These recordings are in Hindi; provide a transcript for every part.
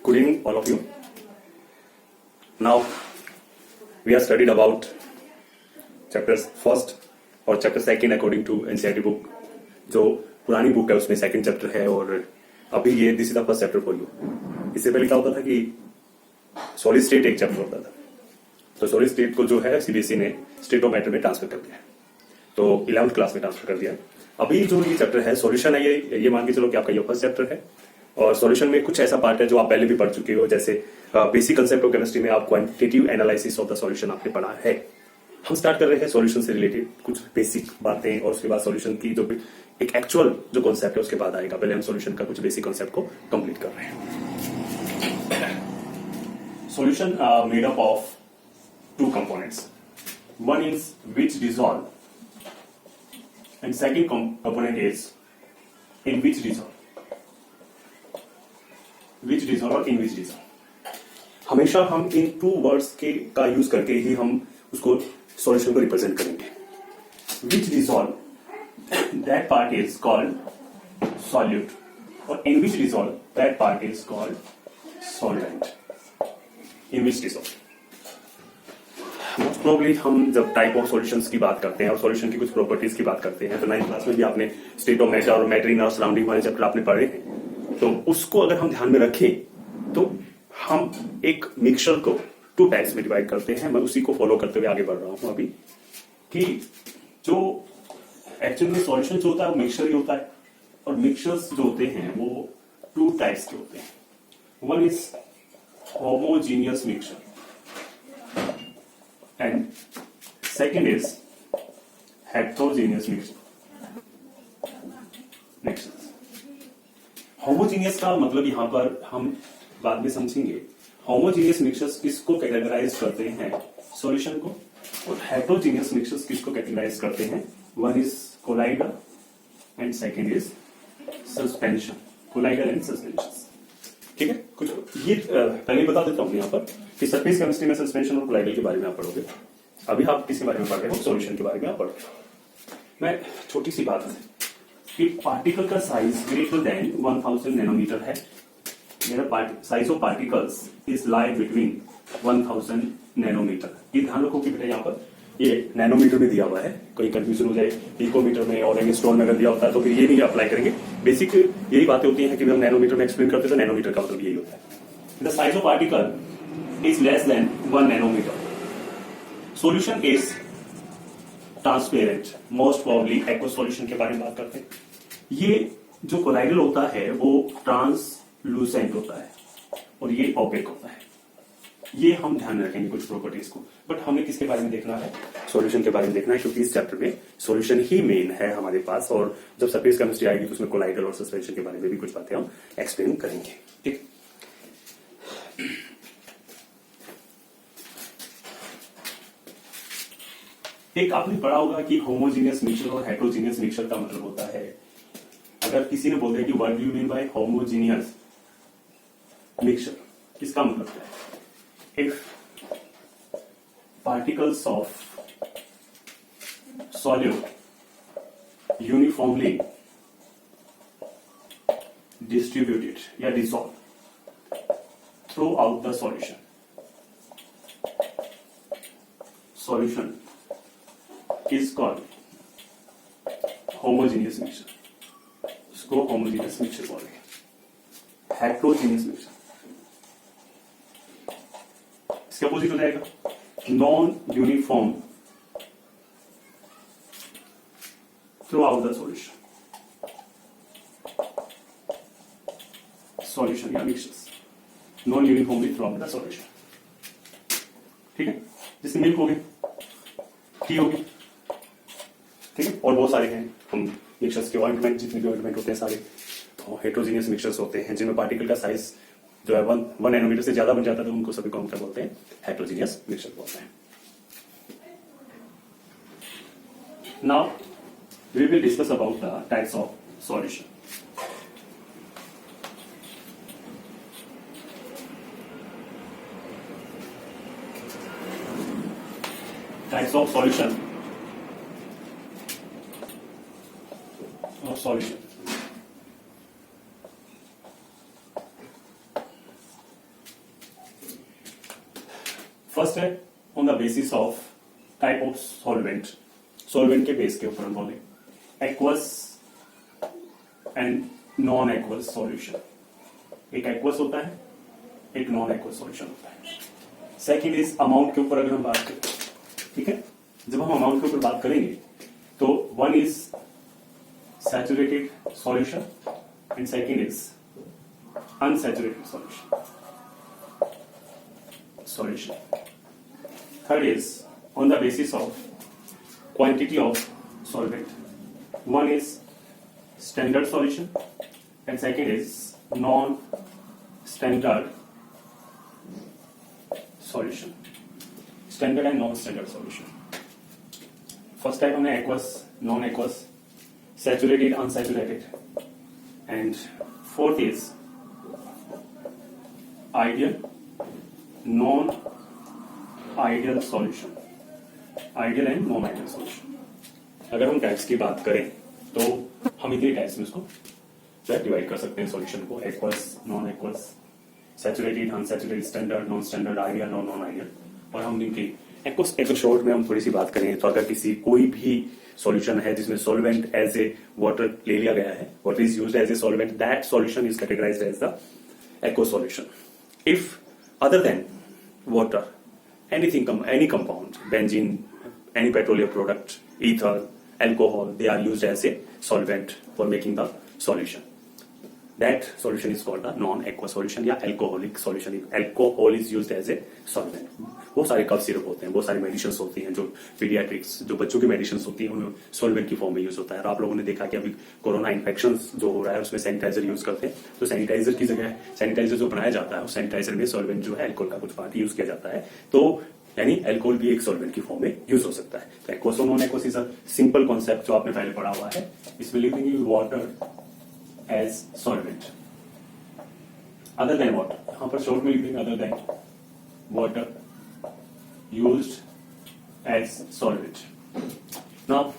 Good evening, all of you. Now, we have studied about chapters first और chapter second according to NCERT book. जो पुरानी बुक है उसमें सेकंड चैप्टर है और अभी ये this is the first chapter for you. इससे पहले क्या होता था कि सॉलिड स्टेट एक चैप्टर होता था. तो सॉलिड स्टेट को जो है सीबीएसई ने स्टेट ऑफ मैटर में ट्रांसफर कर दिया, तो 11th क्लास में ट्रांसफर कर दिया. अभी जो ये चैप्टर है सॉल्यूशन है, ये मान के चलो कि आपका ये फर्स्ट चैप्टर है. और सॉल्यूशन में कुछ ऐसा पार्ट है जो आप पहले भी पढ़ चुके हो, जैसे बेसिक कंसेप्ट ऑफ केमिस्ट्री में आप quantitative analysis of the solution आपने पढ़ा है. हम स्टार्ट कर रहे हैं सॉल्यूशन से रिलेटेड कुछ बेसिक बातें और उसके बाद सॉल्यूशन की जो एक एक्चुअल जो कॉन्सेप्ट है उसके बाद आएगा. पहले हम सॉल्यूशन का कुछ बेसिक कॉन्सेप्ट को कंप्लीट कर रहे हैं. Solution made up of two components. One is which dissolve, and second component is in which dissolve. Which dissolve और in which dissolve. हमेशा हम इन टू वर्ड्स के का यूज करके ही हम उसको सॉल्यूशन को रिप्रेजेंट करेंगे. Which dissolve, that part is called solute, और in which dissolve, that part is called solvent. In which dissolve. Most probably हम जब टाइप ऑफ सॉल्यूशंस की बात करते हैं और सॉल्यूशन की कुछ प्रॉपर्टीज की बात करते हैं तो 9th क्लास में भी आपने स्टेट ऑफ मैटर और मैटर इन और सराउंडिंग वाले चैप्टर आपने पढ़े हैं. तो उसको अगर हम ध्यान में रखें तो हम एक मिक्सचर को टू टाइप्स में डिवाइड करते हैं. मैं उसी को फॉलो करते हुए आगे बढ़ रहा हूं अभी कि जो एक्चुअली में सॉल्यूशन जो होता है वो मिक्सचर ही होता है और मिक्सचर्स जो होते हैं वो टू टाइप्स के होते हैं. One is homogeneous mixture and second is heterogeneous mixture. Homogeneous का मतलब यहां पर हम बाद में समझेंगे. होमोजीनियस मिक्सचर्स किसको कैटेगराइज करते हैं, सॉल्यूशन को. और हेटेरोजीनियस मिक्सचर्स किसको कैटेगराइज करते हैं, one is collider and second is suspension. Collider and suspension. ठीक है, कुछ ये पहले बता देता हूं यहां पर कि सरफेस केमिस्ट्री में सस्पेंशन और कोलाइडर के बारे में आप पढ़ोगे. अभी आप किसके बारे में पढ़ रहे हो, सॉल्यूशन के बारे में आप पढ़ रहे हो. मैं छोटी सी बात है कि पार्टिकल का साइज ग्रेटर देन 1000 नैनोमीटर है. मेरा size of particles is lie between 1000 nanometre. ये ध्यान रखो कि बेटा यहाँ पर ये नैनोमीटर में दिया हुआ है, कोई कंफ्यूजन हो जाए पिकोमीटर में और एंगस्ट्रॉन में अगर दिया होता है तो फिर ये नहीं अप्लाई करेंगे. बेसिक यही बातें होती हैं कि हम नैनोमीटर में एक्सप्लेन करते हैं तो नैनोमीटर का मतलब यही होता है. The size of particle is less than 1 nanometre. Solution is transparent. Most probably aqueous solution के बारे में बात करते हैं. ये जो कोलाइडल होता है वो ट्रांसलूसेंट होता है और ये ओपेक होता है. ये हम ध्यान में रखेंगे कुछ प्रॉपर्टीज को. बट हमें किसके बारे में देखना है, सॉल्यूशन के बारे में देखना है, क्योंकि इस चैप्टर में सॉल्यूशन ही मेन है हमारे पास. और जब सरफेस केमिस्ट्री आएगी तो उसमें कोलाइडल और सस्पेंशन के बारे में भी कुछ बातें हम एक्सप्लेन करेंगे. ठीक. एक आपने पढ़ा होगा कि होमोजीनियस मिक्सचर और हेटेरोजीनियस मिक्सचर का मतलब होता है, अगर किसी ने बोल दिया कि what do you mean by homogeneous mixture, इसका मतलब क्या है. If particles of solute uniformly distributed या dissolved throughout the solution is called homogeneous mixture. इसको homogeneous mixture बोलेंगे. Heterogeneous mixture इसके अपोजिट हो जाएगा, non uniform throughout the solution या mixtures. Non uniformly throughout the solution. ठीक है, जिससे मिल्क हो गई, टी हो गई. ठीक है, और बहुत सारे हैं हम मिक्सचर्स के. ऑइंटमेंट, जितने भी ऑइंटमेंट होते हैं सारे हेटेरोजीनियस मिक्सचर्स होते हैं जिनमें पार्टिकल का साइज जो है 1 नैनोमीटर से ज्यादा बन जाता है तो उनको सभी को हम क्या बोलते हैं, हेटेरोजीनियस मिक्सचर बोलते हैं. Now we will discuss about the types of solution. Types of solution first है on the basis of type of solvent, solvent के बेस के ऊपर हम बोले aqueous and non aqueous solution. एक एक्वस होता है, एक नॉन एक्वस सॉल्यूशन होता है। सेकंड इज अमाउंट के ऊपर अगर हम बात करें, ठीक है, जब हम अमाउंट के ऊपर बात करेंगे तो one is saturated solution and second is unsaturated solution. Third is on the basis of quantity of solvent, one is standard solution and second is non standard solution, standard and non-standard solution. First type हमने aqueous, non-aqueous, saturated, unsaturated, and fourth is ideal, non-ideal solution, ideal and non-ideal solution. अगर हम टाइप्स की बात करें तो हम इतने टाइप्स में इसको डिवाइड कर सकते हैं सॉल्यूशन को, aqueous, non-aqueous, saturated, unsaturated, standard, non standard, ideal, non ideal. और हम इनकी एक शॉर्ट में हम थोड़ी सी बात करें तो अगर किसी कोई भी सॉल्यूशन है जिसमें सॉल्वेंट एज ए वाटर ले लिया गया है, water is used as a solvent, that solution is categorised as the aqueous solution. If other than water, anything, any compound, benzene, any petroleum product, ether, alcohol, they are used as a solvent for making the solution. That solution is called the non-aqueous solution या alcoholic solution. Alcohol is used as a solvent. बहुत सारे कफ सिरप होते हैं, बहुत सारी मेडिसिन होती हैं जो पीडियाट्रिक्स, जो बच्चों की मेडिसिन होती हैं, उनमें सॉल्वेंट की फॉर्म में यूज होता है। और आप लोगों ने देखा कि अभी कोरोना इन्फेक्शन जो हो रहा है उसमें सैनिटाइजर यूज करते हैं, तो सैनिटाइजर की जगह सैनिटाइजर जो बनाया जाता है उस सैनिटाइजर में सॉल्वेंट जो है अल्कोहल का कुछ पार्ट यूज किया जाता है, तो यानी अल्कोहल भी एक सॉल्वेंट की फॉर्म में यूज हो सकता है। तो एक्वस और non aqueous is a simple concept जो आपने पहले पढ़ा हुआ है। इसमें लिखिंग you water as solvent other than water, यहां पर शॉर्ट में लिख देंगे other than water used as solvent. Now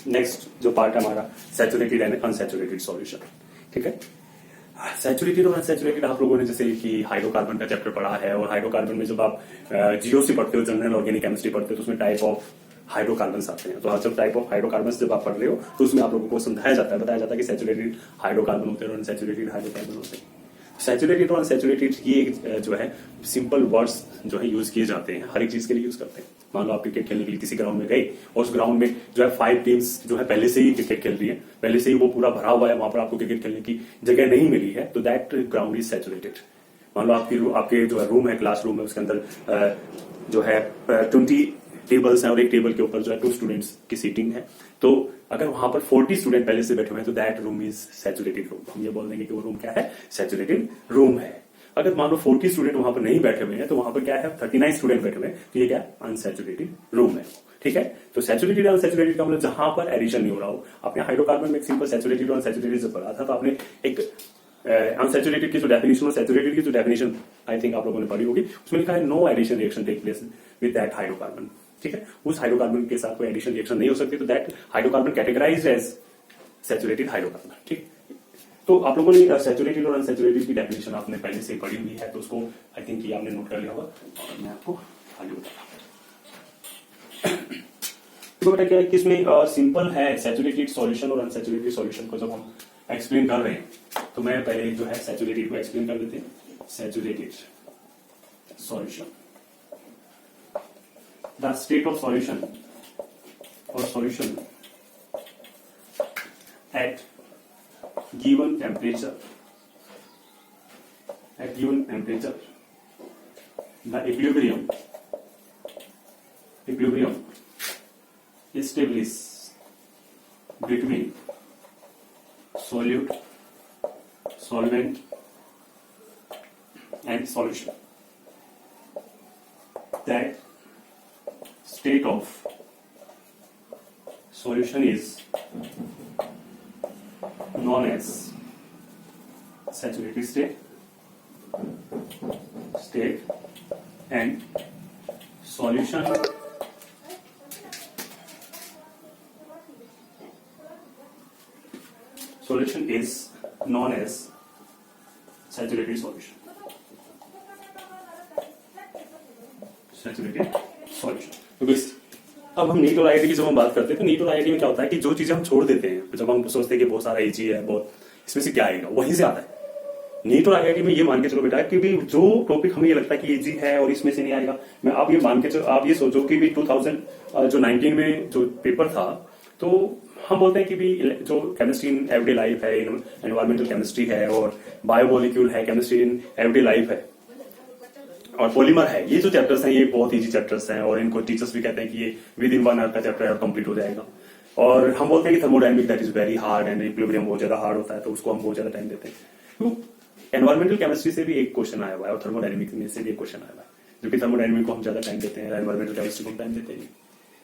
next जो पार्ट है हमारा सैचुरेटेड एंड अनसैचुरेटेड सॉल्यूशन, ठीक है। सैचुरेटेड और अनसैचुरेटेड आप लोगों ने जैसे कि हाइड्रोकार्बन का चैप्टर पढ़ा है, और हाइड्रोकार्बन में जब आप जीओसी पढ़ते हो, जनरल ऑर्गेनिक केमिस्ट्री पढ़ते हो, तो उसमें टाइप ऑफ हाइड्रोकार्बन्स आते हैं। तो जब टाइप ऑफ हाइड्रोकार्बन्स जब आप पढ़ रहे हो तो उसमें आप लोगों को समझाया जाता है, बताया जाता है कि सैचुरेटेड हाइड्रोकार्बन होते हैं और अनसैचुरेटेड हाइड्रोकार्बन होते हैं। सैचुरेटेड और अनसैचुरेटेड ये जो है सिंपल वर्ड्स जो है यूज किए जाते हैं, हर एक चीज के लिए यूज करते हैं। मान लो आप क्रिकेट खेलने के लिए किसी ग्राउंड में गए और उस ग्राउंड में जो है 5 टीम्स जो है पहले से ही क्रिकेट खेल रही है, पहले से ही वो पूरा भरा हुआ है, वहां पर आपको क्रिकेट खेलने की जगह नहीं मिली है, तो दैट ग्राउंड इज सैचुरेटेड। मान लो आपके जो है रूम है, क्लास रूम है, उसके अंदर जो है 20 टेबल्स हैं और एक टेबल के ऊपर जो है 2 स्टूडेंट्स की सीटिंग है, तो अगर वहां पर 40 स्टूडेंट पहले से बैठे हुए हैं तो that room is saturated room. हम ये बोल देंगे कि वो रूम क्या है, सैचुरेटेड रूम है। अगर मान लो 40 स्टूडेंट वहां पर नहीं बैठे हुए हैं तो वहां पर क्या है, 39 स्टूडेंट बैठे हुए हैं, तो ये क्या है, अनसैचुरेटेड रूम है, ठीक है। तो सैचुरेटेड अनसैचुरेटेड का मतलब जहां पर एडिशन नहीं हो रहा हो। आपने हाइड्रोकार्बन में एक सिंपल सैचुरेटेड और अनसैचुरेटेड से पढ़ा था, तो आपने एक अनसैचुरेटेड की जो डेफिनेशन और सैचुरेटेड की जो डेफिनेशन आई थिंक आप लोगों ने पढ़ी होगी, उसमें लिखा है no addition reaction take place with that hydrocarbon, ठीक है। उस हाइड्रोकार्बन के साथ कोई एडिशन रिएक्शन नहीं हो सकती, तो that hydrocarbon categorised as saturated hydrocarbon, ठीक। तो आप लोगों ने सैचुरेटेड और अनसैचुरेटेड की डेफिनेशन आपने पहले से पढ़ी हुई है, तो उसको आई थिंक ये आपने नोट कर लिया होगा और मैं आपको आगे बताता हूं। तो बेटा क्या है कि इसमें सिंपल है सैचुरेटेड सॉल्यूशन और अनसैचुरेटेड सॉल्यूशन को जब हम एक्सप्लेन कर रहे हैं, तो मैं पहले जो है सैचुरेटेड को एक्सप्लेन कर देते हैं। Saturated solution, the state of solution और solution at given temperature, the equilibrium established between solute, solvent and solution. That state of solution is known as saturated state and solution is known as saturated solution. Saturated solution. तो अब हम नीट और आईआईटी की जब हम बात करते हैं तो नीट और आईआईटी में क्या होता है कि जो चीजें हम छोड़ देते हैं, जब हम सोचते हैं कि बहुत सारा इजी है, बहुत इसमें से क्या आएगा, वहीं से आता है। नीट और आईआईटी में ये मान के चलो बेटा कि भी जो टॉपिक हमें ये लगता है कि इजी है और इसमें से नहीं आएगा, मैं आप ये मान के चलो, आप ये सोचो कि भी 2019 में जो पेपर था, तो हम बोलते हैं कि भी जो केमिस्ट्री इन एवरीडे लाइफ है, एनवायरमेंटल केमिस्ट्री है और बायोमोलिक्यूल है, केमिस्ट्री इन एवरीडे लाइफ है और पॉलीमर है, ये जो चैप्टर्स हैं ये बहुत इजी चैप्टर्स हैं और इनको टीचर्स भी कहते हैं कि ये विद इन 1 आवर का चैप्टर है और कंप्लीट हो जाएगा। और हम बोलते हैं कि thermodynamic that is very hard and equilibrium बहुत ज्यादा हार्ड होता है, तो उसको हम बहुत ज्यादा टाइम देते हैं। तो एनवायरमेंटल केमिस्ट्री से भी एक क्वेश्चन आया हुआ है और थर्मोडायनेमिक में से भी एक क्वेश्चन आया हुआ है, जो कि थर्मोडायनेमिक को हम ज्यादा टाइम देते हैं, एनवायरमेंटल केमिस्ट्री को हम टाइम देते हैं।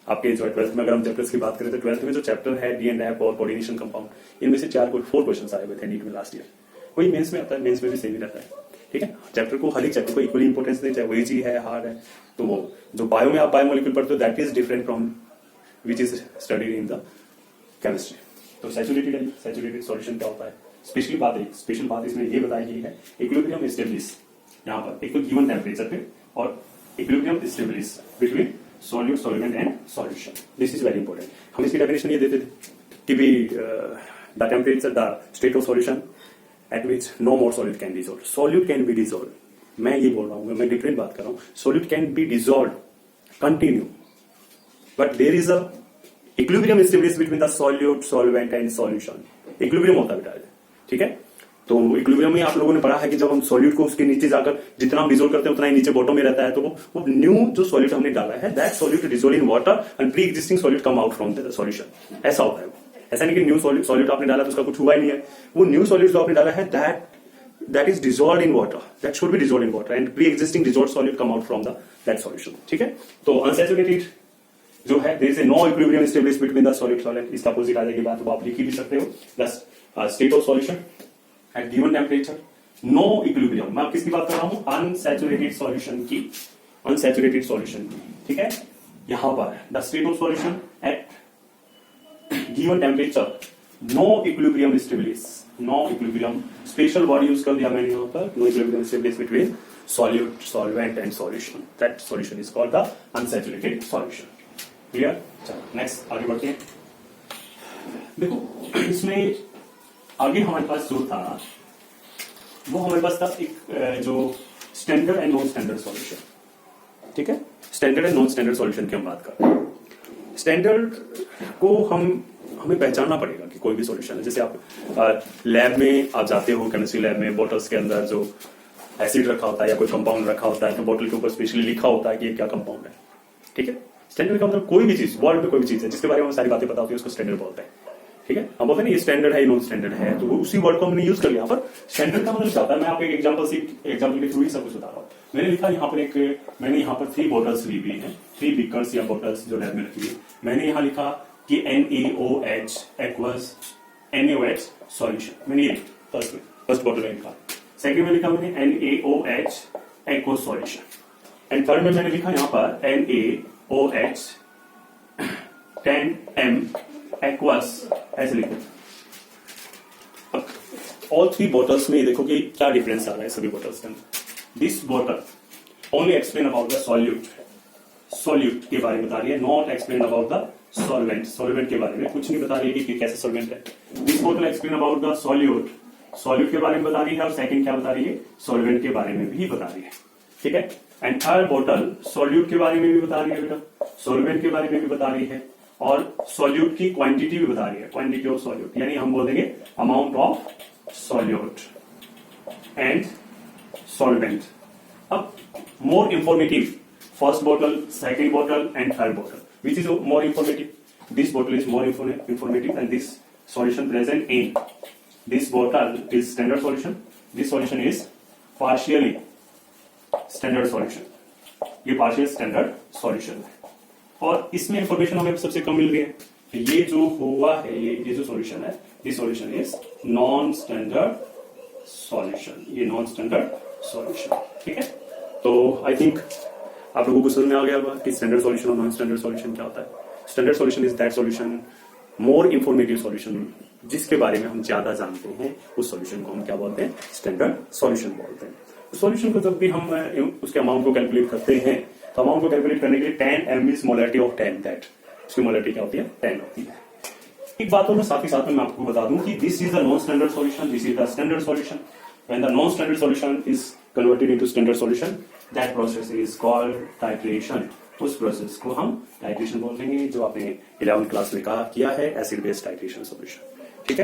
आपके जो 12th में अगर हम चैप्टर्स की बात करें तो 12th में जो चैप्टर है डी&एफ और कोऑर्डिनेशन कंपाउंड, इनमें से 4 क्वेश्चन आए हुए थे नीट में लास्ट ईयर। वही मेंस में आता है, मेंस में भी सेम ही रहता है, ठीक है। चैप्टर को, हर एक चैप्टर को इक्वली इंपोर्टेंस दें, चाहे वो इजी है, हार्ड है। तो वो जो बायो में आप बायोमोलिक्यूल पढ़ते हो that is different from which is studied in the chemistry. तो सैचुरेटेड सॉल्यूशन क्या होता है, स्पेशल बात इसमें ये बताई गई है, इक्विलिब्रियम एस्टेब्लिश यहाँ पर एक तो गिवन टेम्परेचर पे और equilibrium establish between solute, solvent and solution. This is very important. हम इसकी डेफिनेशन ये देते थे कि भी the temperature, the state of solution at which no more solute can dissolve. Solute can be dissolved. मैं ये बोल रहा हूँ, मैं डिफरेंट बात कर रहा हूँ। Solute can be dissolved, continue, but there is a equilibrium established between the solute, solvent and solution. Equilibrium होता है बेटा, ठीक है। तो इक्विलिब्रियम में आप लोगों ने पढ़ा है कि जब हम सॉल्यूट को उसके नीचे जाकर जितना हम डिसोल्व करते हैं उतना ही नीचे बॉटम में रहता है, तो वो न्यू जो सॉल्यूट हमने डाला है that solute dissolve in water and pre existing solute come out from the solution. ऐसा होता है। ऐसा नहीं कि न्यू सॉल्यूट आपने डाला तो उसका कुछ हुआ ही नहीं है, वो न्यू सॉल्यूट जो आपने डाला है that is dissolved in water, that should be dissolved in water and pre existing dissolved solute come out from that solution, ठीक है। तो अनसैचुरेटेड जो है, there is a no equilibrium established between the solute solvent, इसका अपोजिट आ जाएगी बात, तो आप लिख ही भी सकते हो। The state of solution at given temperature, no equilibrium. मैं किसकी बात कर रहा हूं, अनसैचुरेटेड सॉल्यूशन की, अनसैचुरेटेड सॉल्यूशन की, ठीक है। यहां पर the state of solution at given temperature, no equilibrium established, no equilibrium, special word use कर दिया मैंने यहाँ पर, no equilibrium established between solute, solvent and solution. That solution is called the unsaturated solution. Clear? चलो next आगे बढ़ते हैं। देखो इसमें आगे हमारे पास जो था वो हमारे पास था एक जो standard and non standard solution, ठीक है। Standard and non standard solution की हम बात कर रहे हैं। स्टैंडर्ड को हमें पहचानना पड़ेगा कि कोई भी सॉल्यूशन है, जैसे आप लैब में आप जाते हो, केमिस्ट्री लैब में बॉटल्स के अंदर जो एसिड रखा होता है या कोई कंपाउंड रखा होता है तो बॉटल के ऊपर स्पेशली लिखा होता है कि ये क्या कंपाउंड है, ठीक है। स्टैंडर्ड का मतलब कोई भी चीज, वर्ल्ड में कोई भी चीज है जिसके बारे में हमें सारी बातें पता होती है उसको स्टैंडर्ड बोलते हैं, ठीक है। हम बोलते हैं ये स्टैंडर्ड है, ये नॉन स्टैंडर्ड है, तो उसी वर्ड को हमने यूज कर लिया। पर स्टैंडर्ड का मतलब क्या होता है, मैं आपको एक एग्जांपल के थ्रू ही सब कुछ बता रहा हूँ। मैंने लिखा यहाँ पर मैंने यहाँ पर 3 बॉटल्स ली हुई है, 3 बीकर्स या बॉटल्स जो लैब में रखी है। मैंने यहाँ लिखा कि NaOH एक्वस NaOH सॉल्यूशन, मैंने ये फर्स्ट बॉटल में लिखा। सेकंड में लिखा मैंने NaOH aqueous solution and third में मैंने लिखा यहाँ पर NaOH 10M एक्वस, ऐसे लिखो। ऑल 3 बॉटल्स में देखो कि क्या डिफरेंस आ रहा है सभी बॉटल्स के अंदर। This bottle only explain about the solute के बारे में बता रही है, not explain about the solvent के बारे में कुछ नहीं बता रही है कि कैसे सॉल्वेंट है। This bottle explain about the solute के बारे में बता रही है और सेकंड क्या बता रही है, सॉल्वेंट के बारे में भी बता रही है, ठीक है। एंड थर्ड बॉटल सॉल्यूट के बारे में भी बता रही है बेटा, सॉल्वेंट के बारे में भी बता रही है और सॉल्यूट की क्वांटिटी भी बता रही है, क्वांटिटी ऑफ सॉल्यूट, यानी हम बोलेंगे amount of solute and solvent. अब more informative, first bottle, second bottle and third bottle, which is more informative? This bottle is more informative and this solution present in this bottle is standard solution. This solution is partially standard solution. ये partial standard solution है और इसमें इंफॉर्मेशन हमें सबसे कम मिल रही है। ये जो हुआ है, ये जो सॉल्यूशन है, this solution is non standard solution, ये नॉन स्टैंडर्ड सॉल्यूशन, ठीक है। तो आई थिंक आप लोगों को समझ में आ गया होगा कि स्टैंडर्ड सॉल्यूशन और नॉन स्टैंडर्ड सॉल्यूशन क्या होता है। Standard solution is that solution, more informative solution, जिसके बारे में हम ज्यादा जानते हैं, उस सॉल्यूशन को हम क्या बोलते हैं, स्टैंडर्ड सॉल्यूशन बोलते हैं। सॉल्यूशन को जब भी हम उसके अमाउंट को कैलकुलेट करते हैं तो अमाउंट को कैलकुलेट करने के लिए 10 m is molarity of 10 that, उसकी मोलरिटी क्या होती है 10 होती है। एक बात और मैं साथ ही साथ में मैं आपको बता दूं कि this is the non standard solution, this is the standard solution. When the non standard solution is converted into standard solution, that process is called titration. उस प्रोसेस को हम टाइट्रेशन बोल देंगे, जो आपने 11th क्लास में कहा किया है, एसिड बेस टाइट्रेशन सॉल्यूशन।